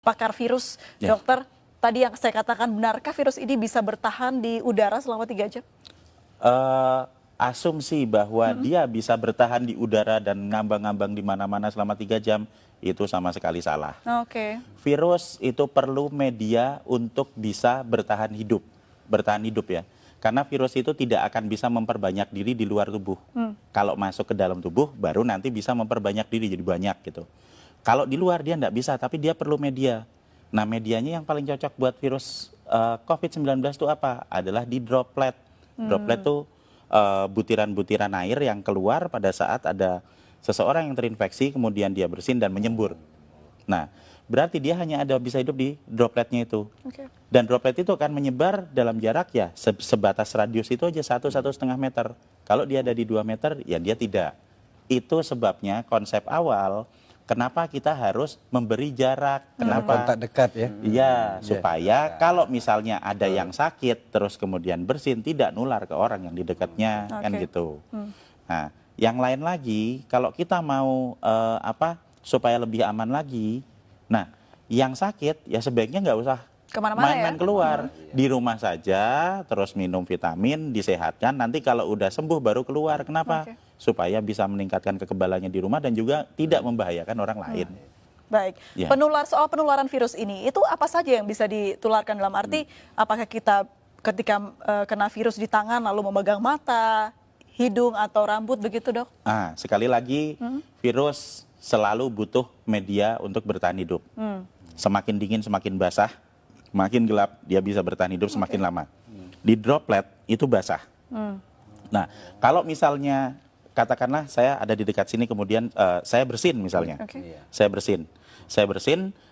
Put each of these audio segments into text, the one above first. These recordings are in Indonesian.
pakar virus, dokter. Tadi yang saya katakan, benarkah virus ini bisa bertahan di udara selama 3 jam? Asumsi bahwa dia bisa bertahan di udara dan ngambang-ngambang di mana-mana selama 3 jam, itu sama sekali salah. Oke. Virus itu perlu media untuk bisa bertahan hidup ya. Karena virus itu tidak akan bisa memperbanyak diri di luar tubuh. Kalau masuk ke dalam tubuh, baru nanti bisa memperbanyak diri jadi banyak gitu. Kalau di luar dia tidak bisa, tapi dia perlu media. Nah, medianya yang paling cocok buat virus COVID-19 itu apa? Adalah di droplet. Droplet itu butiran-butiran air yang keluar pada saat ada seseorang yang terinfeksi, kemudian dia bersin dan menyembur. Nah, berarti dia hanya bisa hidup di dropletnya itu. Dan droplet itu akan menyebar dalam jarak ya sebatas radius itu aja 1–1,5 meter. Kalau dia ada di 2 meter, ya dia tidak. Itu sebabnya konsep awal kenapa kita harus memberi jarak. Kenapa? Kontak dekat ya. Iya, supaya kalau misalnya ada yang sakit terus kemudian bersin, tidak nular ke orang yang di dekatnya, kan gitu. Nah, yang lain lagi, kalau kita mau supaya lebih aman lagi, nah yang sakit ya sebaiknya nggak usah main-main keluar, di rumah saja, terus minum vitamin, disehatkan, nanti kalau udah sembuh baru keluar. Kenapa? Supaya bisa meningkatkan kekebalannya di rumah dan juga tidak membahayakan orang lain. Baik, soal penularan virus ini, itu apa saja yang bisa ditularkan dalam arti, apakah kita ketika kena virus di tangan lalu memegang mata, hidung atau rambut begitu, Dok? Sekali lagi, virus selalu butuh media untuk bertahan hidup. Semakin dingin, semakin basah, makin gelap, dia bisa bertahan hidup semakin lama. Di droplet itu basah. Nah, kalau misalnya katakanlah saya ada di dekat sini, kemudian saya bersin misalnya, saya bersin.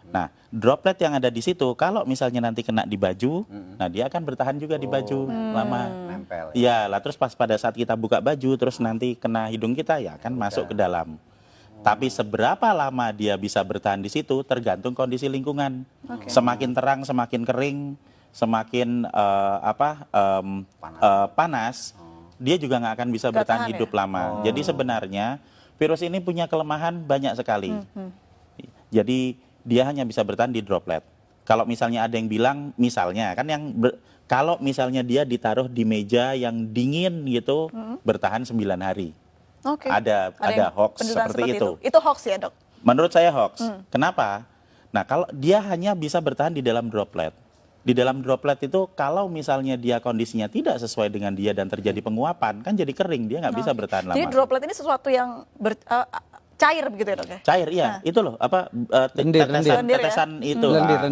Nah, droplet yang ada di situ, kalau misalnya nanti kena di baju, nah dia akan bertahan juga di baju lama. Nempel. Iya, lah terus pas pada saat kita buka baju, terus nanti kena hidung kita, ya akan masuk ke dalam. Tapi seberapa lama dia bisa bertahan di situ tergantung kondisi lingkungan. Semakin terang, semakin kering, semakin panas, dia juga nggak akan bisa bertahan hidup lama. Jadi sebenarnya virus ini punya kelemahan banyak sekali. Jadi dia hanya bisa bertahan di droplet. Kalau misalnya ada yang bilang, misalnya kan kalau misalnya dia ditaruh di meja yang dingin gitu, bertahan 9 hari. Ada hoax seperti itu. Itu hoax ya, Dok? Menurut saya hoax. Kenapa? Nah, kalau dia hanya bisa bertahan di dalam droplet. Di dalam droplet itu kalau misalnya dia kondisinya tidak sesuai dengan dia dan terjadi penguapan, kan jadi kering, dia nggak bisa bertahan lama. Jadi droplet ini sesuatu yang cair begitu ya, Dok ya? Cair, iya. Itu loh,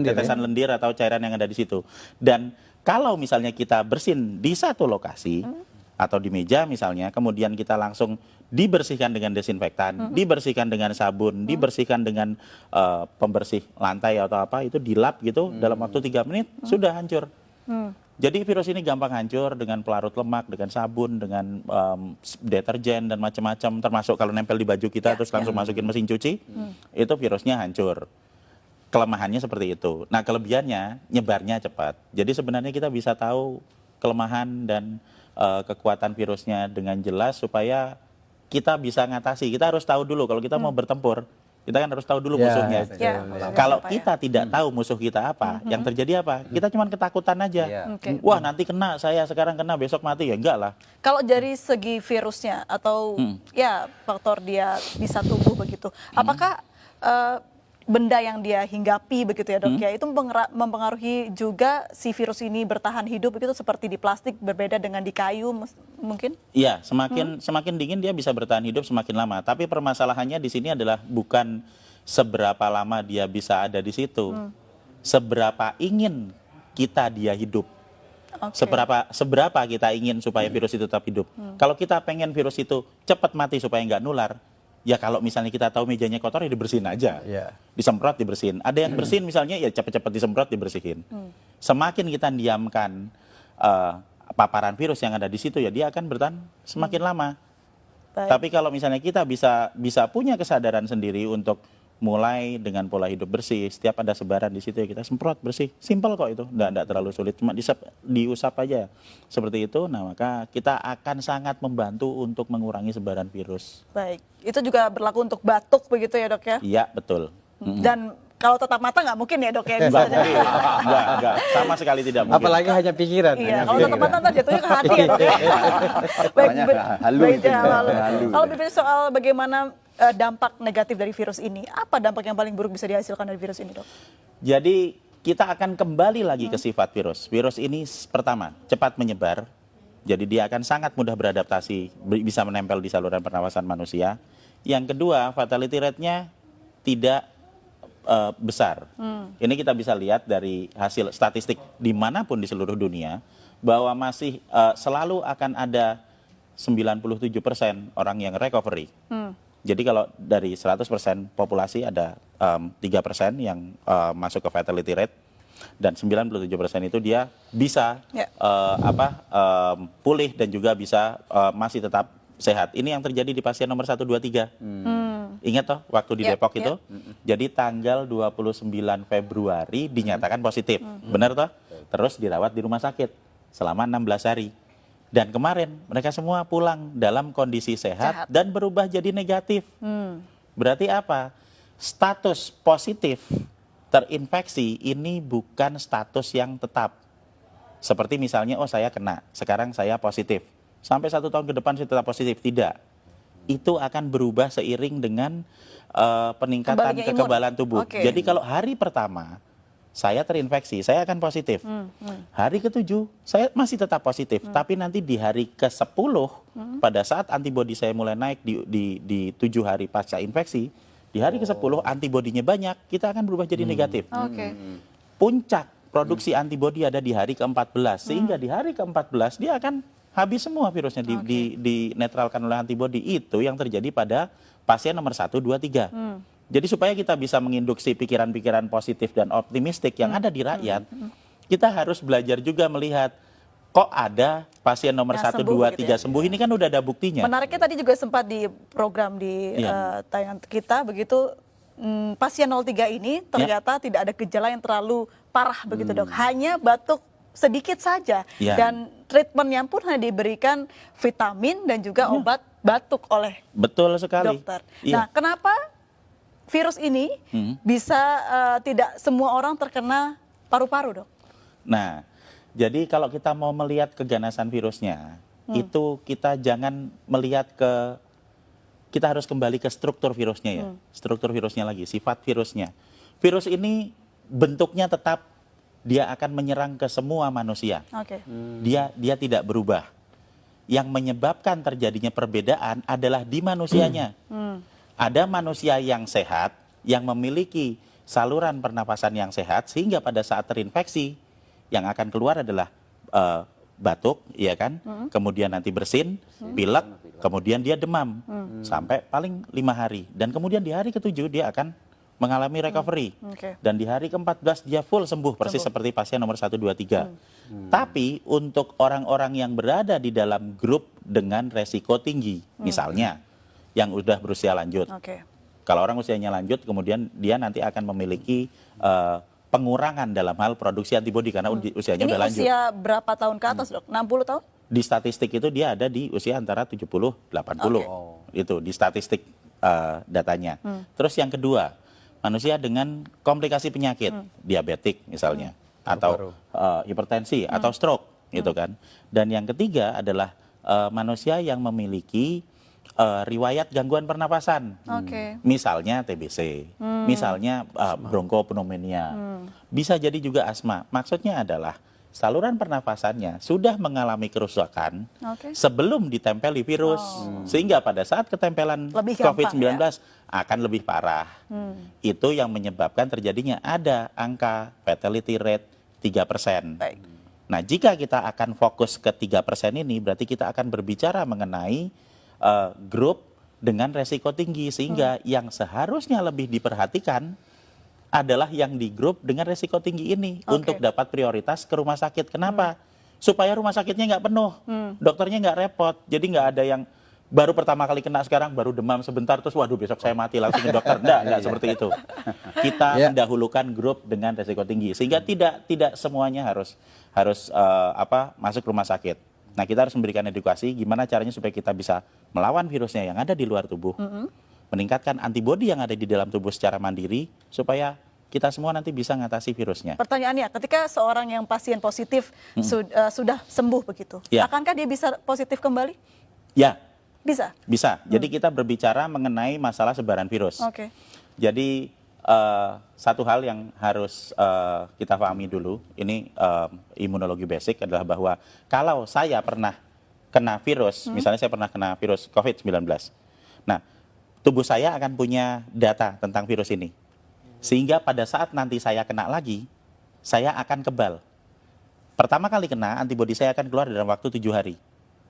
tetesan lendir atau cairan yang ada di situ. Dan kalau misalnya kita bersin di satu lokasi atau di meja misalnya, kemudian kita langsung dibersihkan dengan desinfektan, dibersihkan dengan sabun, dibersihkan dengan pembersih lantai atau apa, itu dilap gitu, dalam waktu 3 menit sudah hancur. Jadi virus ini gampang hancur dengan pelarut lemak, dengan sabun, dengan deterjen dan macam-macam, termasuk kalau nempel di baju kita terus langsung masukin mesin cuci, itu virusnya hancur. Kelemahannya seperti itu. Nah, kelebihannya nyebarnya cepat. Jadi sebenarnya kita bisa tahu kelemahan dan kekuatan virusnya dengan jelas supaya kita bisa ngatasi. Kita harus tahu dulu kalau kita mau bertempur, kita kan harus tahu dulu musuhnya. Kalau kita tidak tahu musuh kita apa, yang terjadi apa? Kita cuma ketakutan aja. Wah, nanti kena, saya sekarang kena, besok mati, ya enggak lah. Kalau dari segi virusnya atau ya faktor dia bisa tumbuh begitu, apakah benda yang dia hinggapi begitu ya, Dok ya, itu mempengaruhi juga si virus ini bertahan hidup begitu, seperti di plastik berbeda dengan di kayu mungkin? Iya, semakin dingin dia bisa bertahan hidup semakin lama. Tapi permasalahannya di sini adalah bukan seberapa lama dia bisa ada di situ, seberapa ingin dia hidup. Seberapa kita ingin supaya virus itu tetap hidup. Kalau kita pengen virus itu cepat mati supaya nggak nular, ya kalau misalnya kita tahu mejanya kotor, ya dibersihin aja. Disemprot, dibersihin. Ada yang bersin misalnya, ya cepat-cepat disemprot, dibersihin. Semakin kita diamkan paparan virus yang ada di situ, ya dia akan bertahan semakin lama. Tapi kalau misalnya kita bisa punya kesadaran sendiri untuk mulai dengan pola hidup bersih, setiap ada sebaran di situ ya kita semprot bersih, simpel kok itu, enggak terlalu sulit, cuma diusap aja seperti itu. Nah, maka kita akan sangat membantu untuk mengurangi sebaran virus. Baik, itu juga berlaku untuk batuk begitu ya, Dok ya? Iya, betul. Dan kalau tetap mata nggak mungkin ya dok ya. Bisa Enggak, jadi. enggak, sama sekali tidak mungkin. Apalagi hanya pikiran. Iya, hanya kalau tetap pikiran. mata ntar jatuhnya ke hati ya dok ya. Makanya halu baik, itu, ya, halu. halu. Kalau berbicara soal bagaimana dampak negatif dari virus ini, apa dampak yang paling buruk bisa dihasilkan dari virus ini dok? Jadi kita akan kembali lagi ke sifat virus. Virus ini pertama, cepat menyebar. Jadi dia akan sangat mudah beradaptasi, bisa menempel di saluran pernapasan manusia. Yang kedua, fatality rate-nya tidak besar. Ini kita bisa lihat dari hasil statistik dimanapun di seluruh dunia, bahwa masih selalu akan ada 97% orang yang recovery. Jadi kalau dari 100% populasi ada 3% yang masuk ke fatality rate, dan 97% itu dia bisa pulih dan juga bisa masih tetap sehat. Ini yang terjadi di pasien nomor 1, 2, 3. Ingat toh waktu di Depok itu? Jadi tanggal 29 Februari dinyatakan positif. Benar toh? Terus dirawat di rumah sakit selama 16 hari. Dan kemarin mereka semua pulang dalam kondisi sehat dan berubah jadi negatif. Berarti apa? Status positif terinfeksi ini bukan status yang tetap. Seperti misalnya, oh saya kena, sekarang saya positif. Sampai 1 tahun ke depan saya tetap positif. Tidak. Itu akan berubah seiring dengan peningkatan kekebalan tubuh. Okay. Jadi kalau hari pertama saya terinfeksi, saya akan positif. Hari ke-7 saya masih tetap positif. Tapi nanti di hari ke-10, pada saat antibodi saya mulai naik di 7 hari pasca infeksi, di hari ke-10 antibodinya banyak, kita akan berubah jadi negatif. Puncak produksi antibodi ada di hari ke-14, sehingga di hari ke-14 dia akan habis semua virusnya, dinetralkan oleh antibodi. Itu yang terjadi pada pasien nomor 1, 2, 3. Jadi supaya kita bisa menginduksi pikiran-pikiran positif dan optimistik yang ada di rakyat, kita harus belajar juga melihat, kok ada pasien nomor 1, 2, 3 sembuh, ini kan udah ada buktinya. Menariknya tadi juga sempat di program di tayangan kita, begitu pasien 03 ini ternyata tidak ada gejala yang terlalu parah begitu dok, hanya batuk sedikit saja, dan treatmentnya pun hanya diberikan vitamin dan juga obat batuk oleh Betul sekali. dokter. Nah, kenapa virus ini bisa tidak semua orang terkena paru-paru dok? Nah, jadi kalau kita mau melihat keganasan virusnya, itu kita jangan melihat kita harus kembali ke struktur virusnya ya. Struktur virusnya lagi, sifat virusnya. Virus ini bentuknya tetap, dia akan menyerang ke semua manusia. Dia tidak berubah. Yang menyebabkan terjadinya perbedaan adalah di manusianya. Ada manusia yang sehat, yang memiliki saluran pernapasan yang sehat, sehingga pada saat terinfeksi, yang akan keluar adalah batuk, ya kan? Kemudian nanti bersin, pilek, kemudian dia demam sampai paling 5 hari. Dan kemudian di hari ke-7 dia akan mengalami recovery. Dan di hari ke-14 dia full sembuh, persis seperti pasien nomor 1, 2, 3. Tapi untuk orang-orang yang berada di dalam grup dengan resiko tinggi, misalnya yang udah berusia lanjut. Kalau orang usianya lanjut, kemudian dia nanti akan memiliki pengurangan dalam hal produksi antibodi karena usianya udah lanjut. Ini usia berapa tahun ke atas dok? 60 tahun? Di statistik itu dia ada di usia antara 70-80. Itu di statistik datanya. Terus yang kedua, manusia dengan komplikasi penyakit, diabetik misalnya, atau hipertensi, atau stroke, gitu kan. Dan yang ketiga adalah manusia yang memiliki riwayat gangguan pernapasan, misalnya TBC, misalnya bronkopneumonia, bisa jadi juga asma. Maksudnya adalah saluran pernapasannya sudah mengalami kerusakan sebelum ditempeli virus, sehingga pada saat ketempelan COVID-19 akan lebih parah. Itu yang menyebabkan terjadinya ada angka fatality rate 3%. Nah, jika kita akan fokus ke 3% ini, berarti kita akan berbicara mengenai grup dengan resiko tinggi, sehingga yang seharusnya lebih diperhatikan adalah yang di grup dengan resiko tinggi ini untuk dapat prioritas ke rumah sakit. Kenapa? Supaya rumah sakitnya nggak penuh, dokternya nggak repot. Jadi nggak ada yang baru pertama kali kena sekarang baru demam sebentar terus waduh besok saya mati langsung ke dokter. Nggak seperti itu. Kita mendahulukan grup dengan resiko tinggi, sehingga tidak semuanya harus masuk rumah sakit. Nah, kita harus memberikan edukasi gimana caranya supaya kita bisa melawan virusnya yang ada di luar tubuh, meningkatkan antibodi yang ada di dalam tubuh secara mandiri, supaya kita semua nanti bisa ngatasi virusnya. Pertanyaannya, ketika seorang yang pasien positif sudah sembuh begitu, Ya. akankah dia bisa positif kembali? Ya, Bisa. bisa. Jadi kita berbicara mengenai masalah sebaran virus. Oke. Jadi satu hal yang harus kita pahami dulu, ini imunologi basic adalah bahwa kalau saya pernah kena virus, misalnya saya pernah kena virus COVID-19, nah tubuh saya akan punya data tentang virus ini. Sehingga pada saat nanti saya kena lagi, saya akan kebal. Pertama kali kena, antibodi saya akan keluar dalam waktu 7 hari.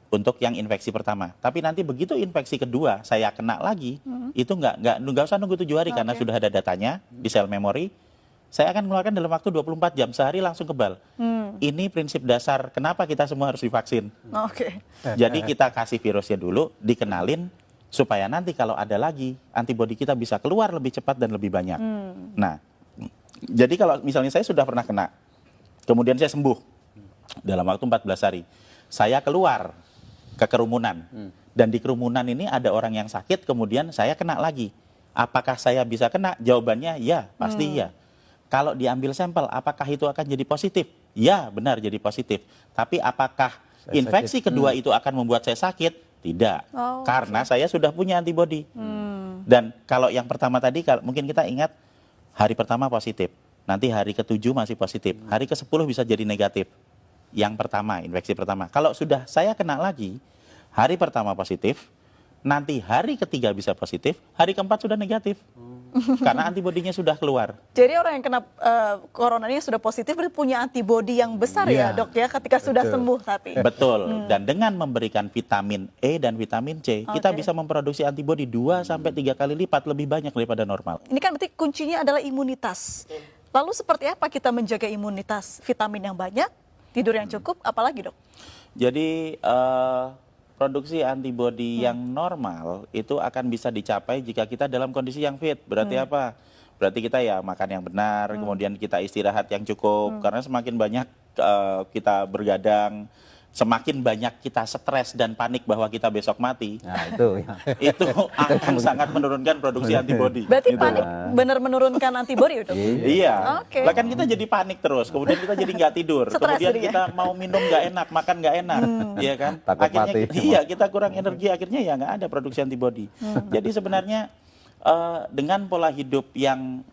Untuk yang infeksi pertama. Tapi nanti begitu infeksi kedua, saya kena lagi, itu nggak usah nunggu 7 hari karena Oke. sudah ada datanya di sel memori. Saya akan mengeluarkan dalam waktu 24 jam, sehari langsung kebal. Ini prinsip dasar kenapa kita semua harus divaksin. Oke. Jadi kita kasih virusnya dulu, dikenalin, supaya nanti kalau ada lagi, antibodi kita bisa keluar lebih cepat dan lebih banyak. Nah, jadi kalau misalnya saya sudah pernah kena, kemudian saya sembuh dalam waktu 14 hari, saya keluar ke kerumunan. Dan di kerumunan ini ada orang yang sakit, kemudian saya kena lagi. Apakah saya bisa kena? Jawabannya ya, pasti iya. Kalau diambil sampel, apakah itu akan jadi positif? Ya, benar jadi positif. Tapi apakah infeksi kedua itu akan membuat saya sakit? Tidak. Oh, Karena saya sudah punya antibodi. Dan kalau yang pertama tadi, mungkin kita ingat, hari pertama positif. Nanti hari ke-7 masih positif. Hari ke-10 bisa jadi negatif. Yang pertama, infeksi pertama. Kalau sudah saya kena lagi, hari pertama positif, nanti hari ketiga bisa positif, hari keempat sudah negatif. Karena antibodinya sudah keluar. Jadi orang yang kena corona ini sudah positif berarti punya antibodi yang besar ya, Iya, Dok ya, ketika sudah sembuh tapi. Betul. Dan dengan memberikan vitamin E dan vitamin C, kita Oke. bisa memproduksi antibodi 2 sampai 3 kali lipat lebih banyak daripada normal. Ini kan berarti kuncinya adalah imunitas. Lalu seperti apa kita menjaga imunitas? Vitamin yang banyak, tidur yang cukup, apalagi, Dok? Jadi produksi antibodi yang normal itu akan bisa dicapai jika kita dalam kondisi yang fit. Berarti apa? Berarti kita ya makan yang benar, kemudian kita istirahat yang cukup. Karena semakin banyak kita bergadang, semakin banyak kita stres dan panik bahwa kita besok mati, Nah, itu ya. itu akan sangat menurunkan produksi antibodi. Berarti Gitu. panik benar menurunkan antibodi, Dok? Iya, Oke. bahkan kita jadi panik terus, kemudian kita jadi nggak tidur, Stres kemudian jadinya. kita mau minum nggak enak, makan nggak enak, iya kan? Takut Akhirnya mati. iya kita kurang energi, akhirnya ya nggak ada produksi antibodi. Jadi sebenarnya dengan pola hidup yang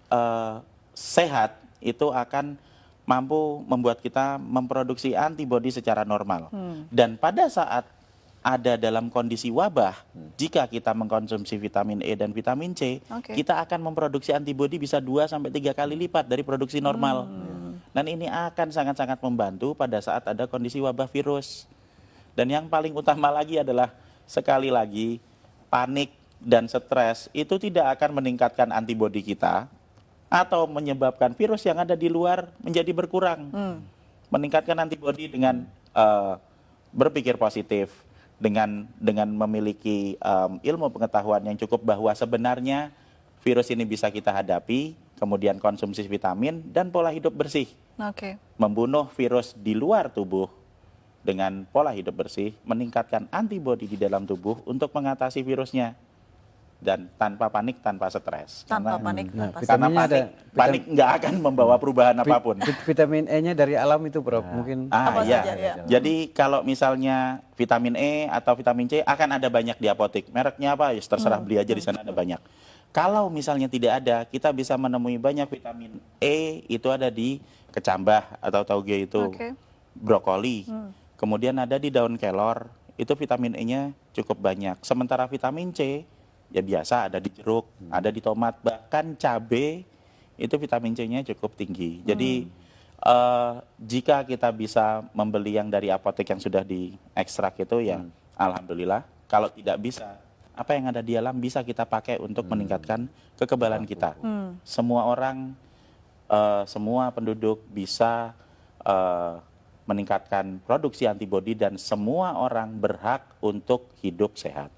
sehat itu akan mampu membuat kita memproduksi antibodi secara normal. Dan pada saat ada dalam kondisi wabah, jika kita mengkonsumsi vitamin E dan vitamin C, Oke. kita akan memproduksi antibodi bisa 2 sampai 3 kali lipat dari produksi normal. Dan ini akan sangat-sangat membantu pada saat ada kondisi wabah virus. Dan yang paling utama lagi adalah sekali lagi panik dan stres itu tidak akan meningkatkan antibodi kita atau menyebabkan virus yang ada di luar menjadi berkurang. Meningkatkan antibodi dengan berpikir positif, dengan memiliki ilmu pengetahuan yang cukup bahwa sebenarnya virus ini bisa kita hadapi, kemudian konsumsi vitamin dan pola hidup bersih. Oke. Membunuh virus di luar tubuh dengan pola hidup bersih, meningkatkan antibodi di dalam tubuh untuk mengatasi virusnya. Dan tanpa panik, tanpa stres. Tanpa Karena- panik, Nah, tanpa Karena vitaminnya panik nggak akan membawa perubahan apapun. Vitamin E-nya dari alam itu, Prof. Mungkin Apa Iya. saja, ya. Jadi kalau misalnya vitamin E atau vitamin C akan ada banyak di apotek. Mereknya apa? Ya terserah beli aja di sana ada banyak. Kalau misalnya tidak ada, kita bisa menemui banyak vitamin E itu ada di kecambah atau tauge itu, Oke. brokoli. Kemudian ada di daun kelor, itu vitamin E-nya cukup banyak. Sementara vitamin C ya biasa ada di jeruk, ada di tomat, bahkan cabai itu vitamin C-nya cukup tinggi. Jadi jika kita bisa membeli yang dari apotek yang sudah diekstrak itu ya alhamdulillah. Kalau tidak bisa, apa yang ada di alam bisa kita pakai untuk meningkatkan kekebalan kita. Semua orang, semua penduduk bisa meningkatkan produksi antibodi dan semua orang berhak untuk hidup sehat.